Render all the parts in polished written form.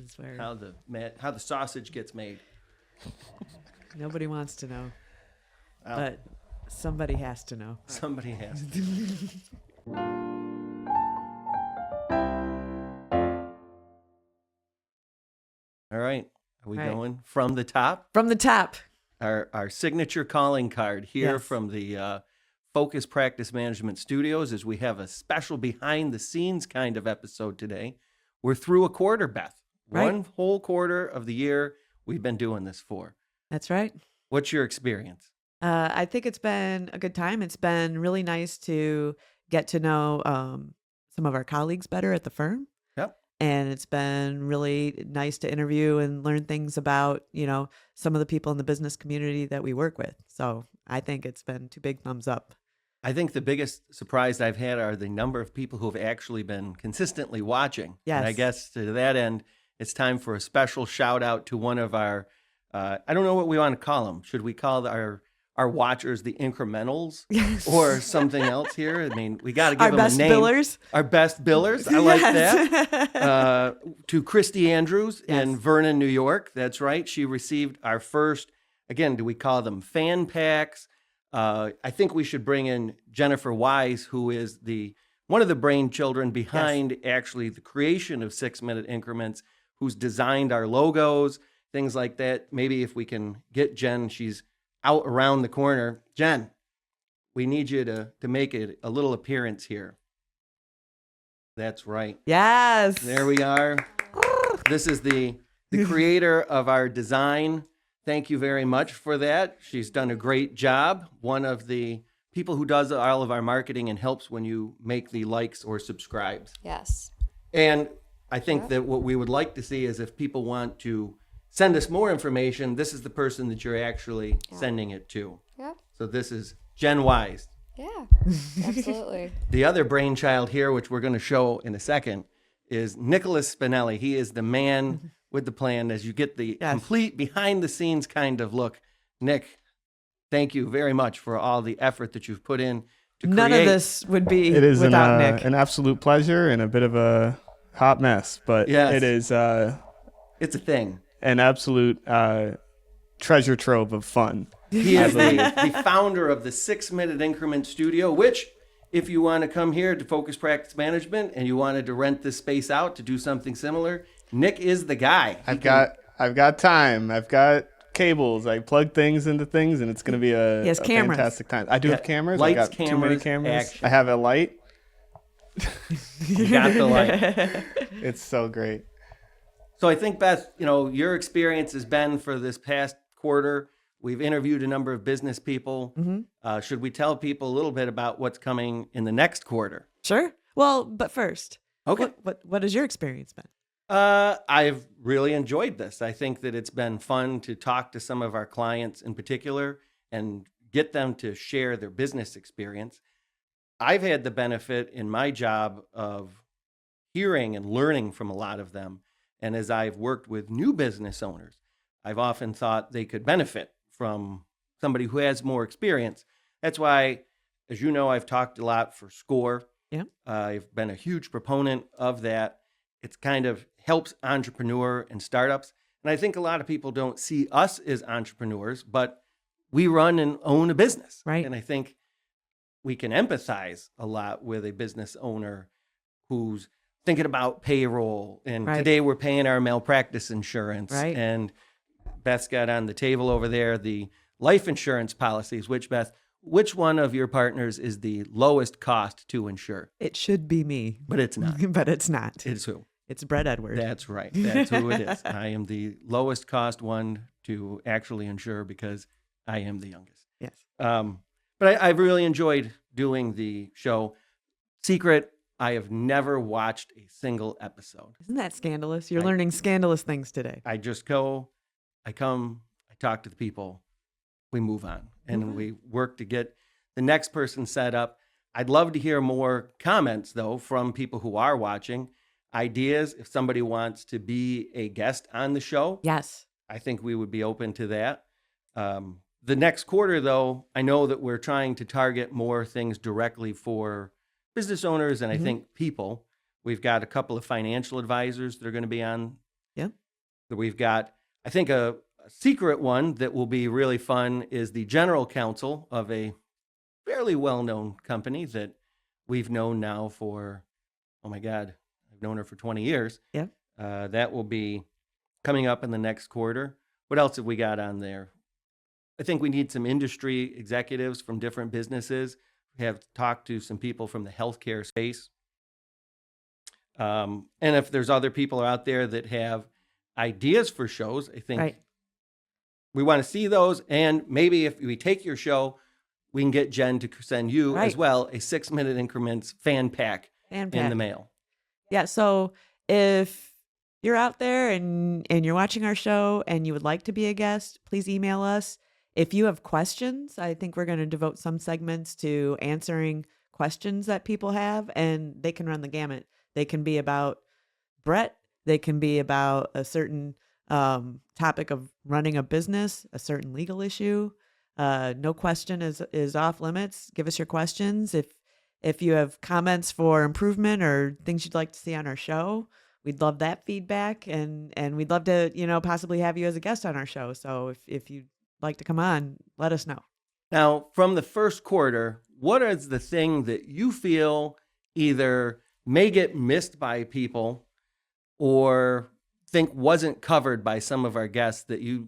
is where how the sausage gets made. nobody wants to know, Well, but somebody has to know. somebody has to. All right. Are we All right. going from the top? From the top. Our signature calling card here Yes. from the Focus Practice Management Studios is we have a special behind the scenes kind of episode today. We're through a quarter, Beth. Right. One whole quarter of the year we've been doing this for. That's right. What's your experience? I think it's been a good time. It's been really nice to get to know some of our colleagues better at the firm. Yep. And it's been really nice to interview and learn things about, some of the people in the business community that we work with. So I think it's been 2 big thumbs up. I think the biggest surprise I've had are the number of people who have actually been consistently watching. Yes. And I guess to that end, it's time for a special shout out to one of our, I don't know what we want to call them. Should we call our watchers the incrementals or something else here? I mean, we got to give them a name. Billers. Our best billers. I like Yes. that. To Christy Andrews in Yes. Vernon, New York. That's right. She received our first, again, do we call them fan packs? I think we should bring in Jennifer Wise, who is one of the brainchildren behind actually the creation of 6-minute increments, who's designed our logos, things like that. Maybe if we can get Jen, she's out around the corner. Jen, we need you to make it a little appearance here. That's right. Yes. There we are. This is the creator of our design. Thank you very much for that. She's done a great job. One of the people who does all of our marketing and helps when you make the likes or subscribes. Yes. And I think that what we would like to see is if people want to send us more information, this is the person that you're actually sending it to. Yep. So this is Jen Wise. Yeah. Absolutely. The other brainchild here, which we're going to show in a second, is Nicholas Spinelli. He is the man with the plan as you get the complete behind the scenes kind of look. Nick, thank you very much for all the effort that you've put in to None create. of this would be It is without Nick. an absolute pleasure and a bit of a hot mess, but Yes. it is It's a thing. an absolute treasure trove of fun. He is the founder of the 6-minute Increment Studio, which if you want to come here to Focus Practice Management and you wanted to rent this space out to do something similar, Nick is the guy. I've got time. I've got cables. I plug things into things, and it's going to be a cameras. fantastic time. I do have cameras. Lights, I got too many cameras, cameras. action. I have a light. You got the light. It's so great. So I think, Beth, your experience has been for this past quarter. We've interviewed a number of business people. Mm-hmm. Should we tell people a little bit about what's coming in the next quarter? Sure. Well, but first, Okay. what has your experience been? I've really enjoyed this. I think that it's been fun to talk to some of our clients in particular and get them to share their business experience. I've had the benefit in my job of hearing and learning from a lot of them. And as I've worked with new business owners, I've often thought they could benefit from somebody who has more experience. That's why, as you know, I've talked a lot for SCORE. Yeah. I've been a huge proponent of that. It's kind of helps entrepreneur and startups. And I think a lot of people don't see us as entrepreneurs, but we run and own a business. Right. And I think we can empathize a lot with a business owner who's thinking about payroll. And Right. today we're paying our malpractice insurance. Right. And Beth's got on the table over there the life insurance policies. Which one of your partners is the lowest cost to insure? It should be me, But it's not. but it's not. It's who? It's Brett Edward. That's right. That's who it is. I am the lowest cost one to actually insure because I am the youngest. Yes. But I've really enjoyed doing the show. Secret, I have never watched a single episode. Isn't that scandalous? You're I- learning scandalous things today. I just go, I come, I talk to the people, we move on, and we work to get the next person set up. I'd love to hear more comments, though, from people who are watching. Ideas, if somebody wants to be a guest on the show, Yes. I think we would be open to that. The next quarter, though, I know that we're trying to target more things directly for business owners and I think people. We've got a couple of financial advisors that are going to be on Yeah. So we've got, I think, a secret one that will be really fun is the general counsel of a fairly well-known company that we've known now for, oh my God, I've known her for 20 years. Yeah. That will be coming up in the next quarter. What else have we got on there? I think we need some industry executives from different businesses. We have talked to some people from the healthcare space. And if there's other people out there that have ideas for shows, I think Right. we want to see those. And maybe if we take your show, we can get Jen to send you as Right. well a 6-minute increments fan pack Fan in the pack. mail. Yeah. So if you're out there and you're watching our show and you would like to be a guest, please email us. If you have questions, I think we're going to devote some segments to answering questions that people have, and they can run the gamut. They can be about Brett. They can be about a certain topic of running a business, a certain legal issue. No question is off limits. Give us your questions. If you have comments for improvement or things you'd like to see on our show, we'd love that feedback, and we'd love to possibly have you as a guest on our show. So if you'd like to come on, let us know. Now, from the first quarter, what is the thing that you feel either may get missed by people or think wasn't covered by some of our guests that you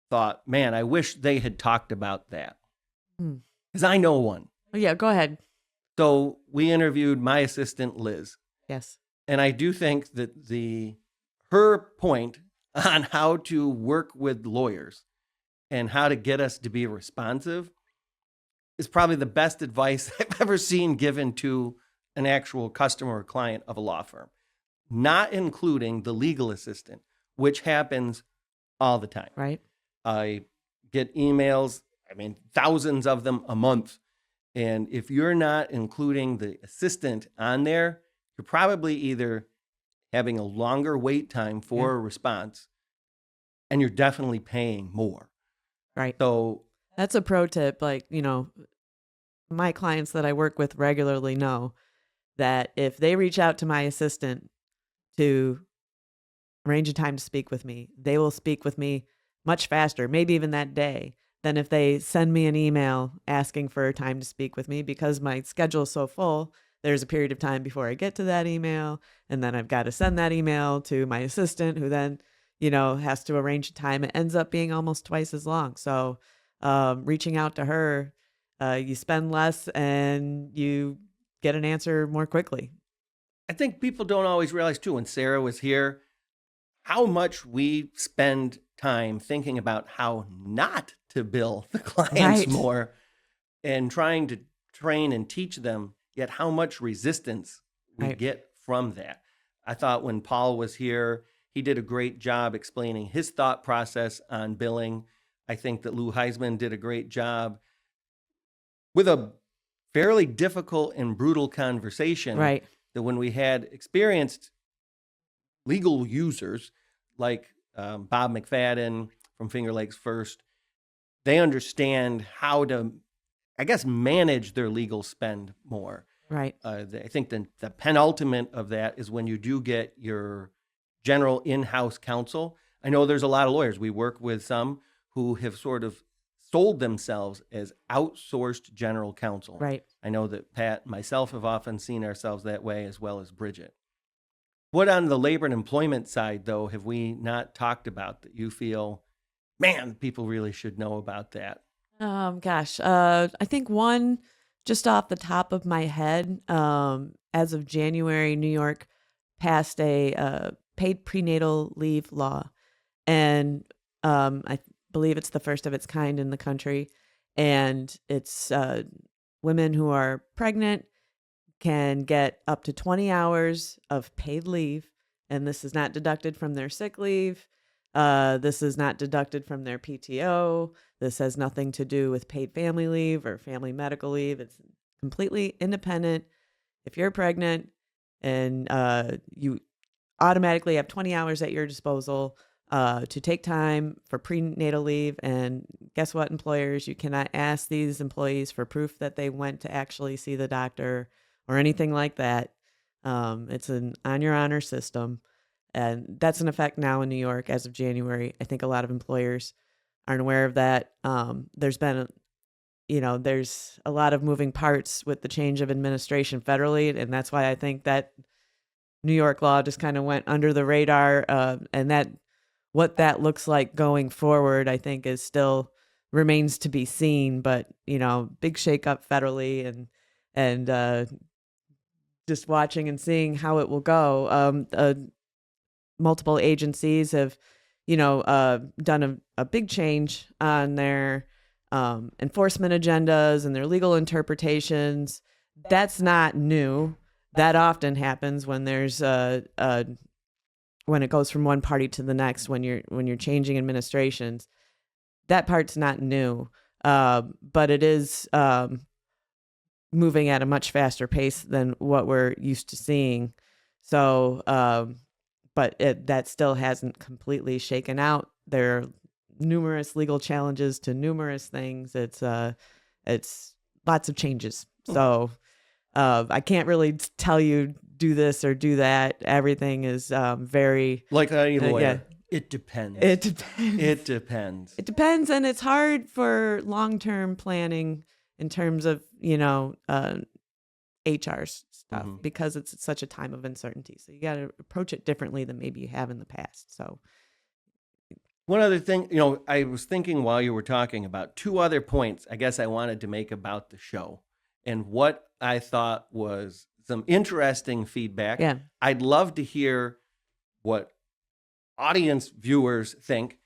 thought, man, I wish they had talked about that? Because I know one. Oh yeah, go ahead. So we interviewed my assistant, Liz. Yes. And I do think that her point on how to work with lawyers and how to get us to be responsive is probably the best advice I've ever seen given to an actual customer or client of a law firm, not including the legal assistant, which happens all the time. Right. I get emails, thousands of them a month. And if you're not including the assistant on there, you're probably either having a longer wait time for a response, and you're definitely paying more. Right. So that's a pro tip. Like, my clients that I work with regularly know that if they reach out to my assistant to arrange a time to speak with me, they will speak with me much faster, maybe even that day, than if they send me an email asking for a time to speak with me, because my schedule is so full. There's a period of time before I get to that email, and then I've got to send that email to my assistant, who then, has to arrange a time. It ends up being almost twice as long. So reaching out to her, you spend less and you get an answer more quickly. I think people don't always realize too, when Sarah was here, how much we spend time thinking about how not to bill the clients Right. more and trying to train and teach them, yet how much resistance we Right. get from that. I thought when Paul was here, he did a great job explaining his thought process on billing. I think that Lou Heisman did a great job with a fairly difficult and brutal conversation. Right. That when we had experienced legal users like Bob McFadden from Finger Lakes First, they understand how to, I guess, manage their legal spend more. Right. I think the penultimate of that is when you do get your general in-house counsel. I know there's a lot of lawyers. We work with some who have sort of sold themselves as outsourced general counsel. Right. I know that Pat and myself have often seen ourselves that way, as well as Bridget. What on the labor and employment side, though, have we not talked about that you feel, man, people really should know about that? Gosh, I think one just off the top of my head, as of January, New York passed a paid prenatal leave law, and I believe it's the first of its kind in the country, and it's women who are pregnant can get up to 20 hours of paid leave, and this is not deducted from their sick leave. This is not deducted from their PTO. This has nothing to do with paid family leave or family medical leave. It's completely independent. If you're pregnant and you automatically have 20 hours at your disposal to take time for prenatal leave. And guess what, employers? You cannot ask these employees for proof that they went to actually see the doctor or anything like that. It's an on your honor system. And that's in effect now in New York as of January. I think a lot of employers aren't aware of that. There's been, there's a lot of moving parts with the change of administration federally. And that's why I think that New York law just kind of went under the radar. And that what that looks like going forward, I think is still remains to be seen. But, big shakeup federally and just watching and seeing how it will go. Multiple agencies have, done a big change on their enforcement agendas and their legal interpretations. That's not new. That often happens when there's when it goes from one party to the next, when you're changing administrations. That part's not new, but it is moving at a much faster pace than what we're used to seeing. So, but that still hasn't completely shaken out. There are numerous legal challenges to numerous things. It's lots of changes. So I can't really tell you do this or do that. Everything is very Like any lawyer. yeah. It depends. It depends. It depends. It depends, and it's hard for long-term planning in terms of HR stuff because it's such a time of uncertainty. So you got to approach it differently than maybe you have in the past. So One other thing, I was thinking while you were talking about two other points I guess I wanted to make about the show and what I thought was some interesting feedback. Yeah. I'd love to hear what audience viewers think.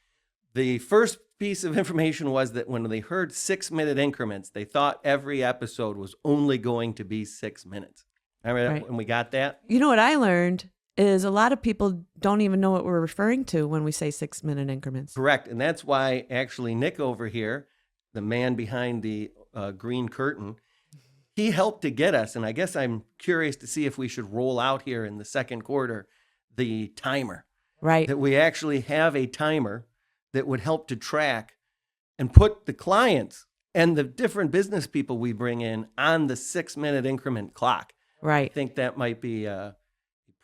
The first piece of information was that when they heard 6-minute increments, they thought every episode was only going to be 6 minutes. Remember Right. when we got that? you know what I learned is a lot of people don't even know what we're referring to when we say 6-minute increments. Correct. And that's why actually Nick over here, the man behind the green curtain, he helped to get us. And I guess I'm curious to see if we should roll out here in the second quarter the timer. Right. That we actually have a timer that would help to track and put the clients and the different business people we bring in on the 6-minute increment clock. I Right. think that might be a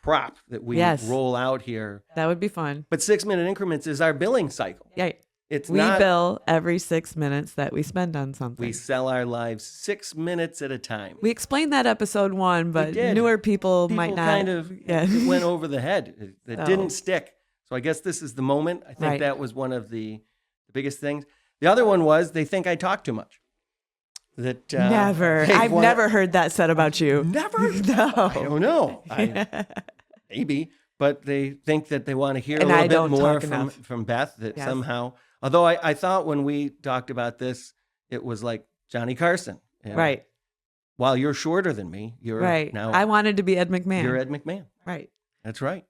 prop that we Yes. roll out here. That would be fun. But 6-minute increments is our billing cycle. Yeah. It's We not, bill every 6 minutes that we spend on something. we sell our lives 6 minutes at a time. We explained that episode 1, but did. newer people might People not. kind of Yeah. it went over the head. It So- didn't stick. So I guess this is the moment. I think Right. that was one of the biggest things. The other one was they think I talk too much. That Never. they I've wanna- never heard that said about you. Never? No. I don't know. Maybe, but they think that they want to hear And a I little bit don't more talk enough. from Beth. That Yes. somehow, although I thought when we talked about this, it was like Johnny Carson. And Right. While you're shorter than me, you're Right. now I wanted to be Ed McMahon. you're Ed McMahon. Right. That's right.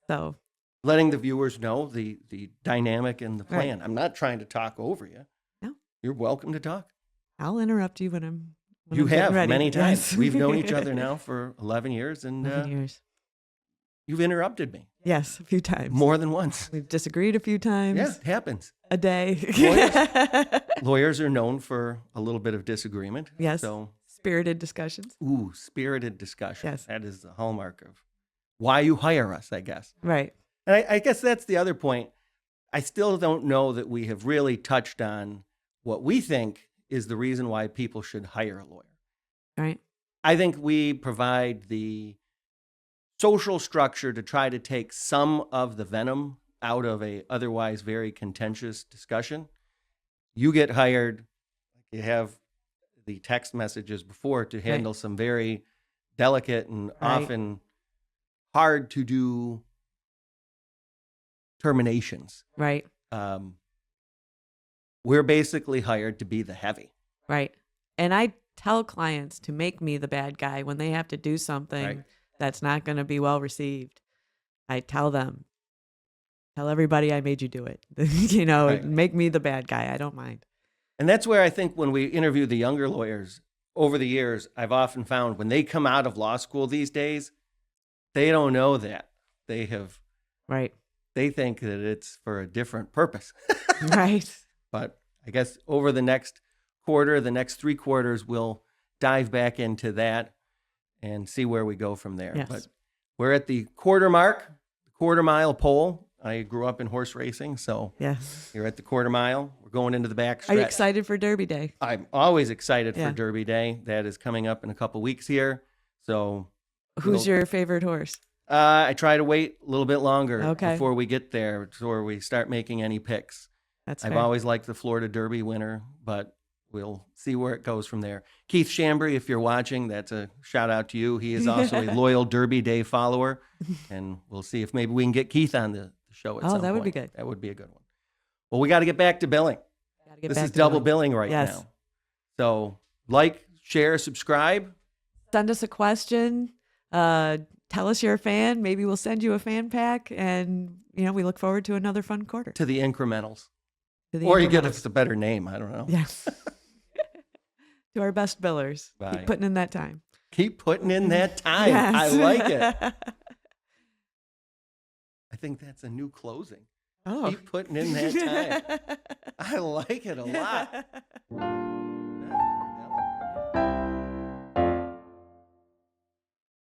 So, Letting the viewers know the dynamic and the Right. plan. I'm not trying to talk over you. No. You're welcome to talk. I'll interrupt you when I'm You getting have ready. many times. Yes. We've known each other now for 11 years, and 11 years. you've interrupted me Yes, a few times. more than once. We've disagreed a few times. Yeah, it happens. A day. Lawyers are known for a little bit of disagreement. Yes. So, Spirited discussions. spirited discussion. Yes. That is the hallmark of why you hire us, I guess. Right. And I guess that's the other point. I still don't know that we have really touched on what we think is the reason why people should hire a lawyer. Right. I think we provide the social structure to try to take some of the venom out of a otherwise very contentious discussion. You get hired, you have the text messages before to handle some very delicate and Right. often hard to do terminations. Right. We're basically hired to be the heavy. Right. And I tell clients to make me the bad guy when they have to do something Right. that's not going to be well received. I tell them, tell everybody I made you do it. Right. Make me the bad guy. I don't mind. And that's where I think when we interview the younger lawyers over the years, I've often found when they come out of law school these days, they don't know that. Right. They think that it's for a different purpose. Right. But I guess over the next quarter, the next 3 quarters, we'll dive back into that and see where we go from there. Yes. But we're at the quarter mark. The quarter-mile pole. I grew up in horse racing, so Yeah. you're at the quarter mile. We're going into the back Are you stretch. excited for Derby Day? I'm always excited Yeah. for Derby Day. That is coming up in a couple weeks here. So Who's your favorite horse? I try to wait a little bit longer Okay. before we get there, before we start making any picks. That's I've fair. always liked the Florida Derby winner, but we'll see where it goes from there. Keith Chambry, if you're watching, that's a shout out to you. He is also a loyal Derby Day follower, and we'll see if maybe we can get Keith on the show at some point. that would be good. That would be a good one. Well, we got to get back to billing. Gotta get This back is to double billing. billing right Yes. now. So like, share, subscribe. Send us a question. Tell us you're a fan. Maybe we'll send you a fan pack. And, we look forward to another fun quarter. To the incrementals. To the Or you get incrementals. us a better name. I don't know. Yes. To our best billers. Bye. Keep putting in that time. Keep putting in that time. Yes. I like it. I think that's a new closing. Oh. Keep putting in that time. I like it a lot.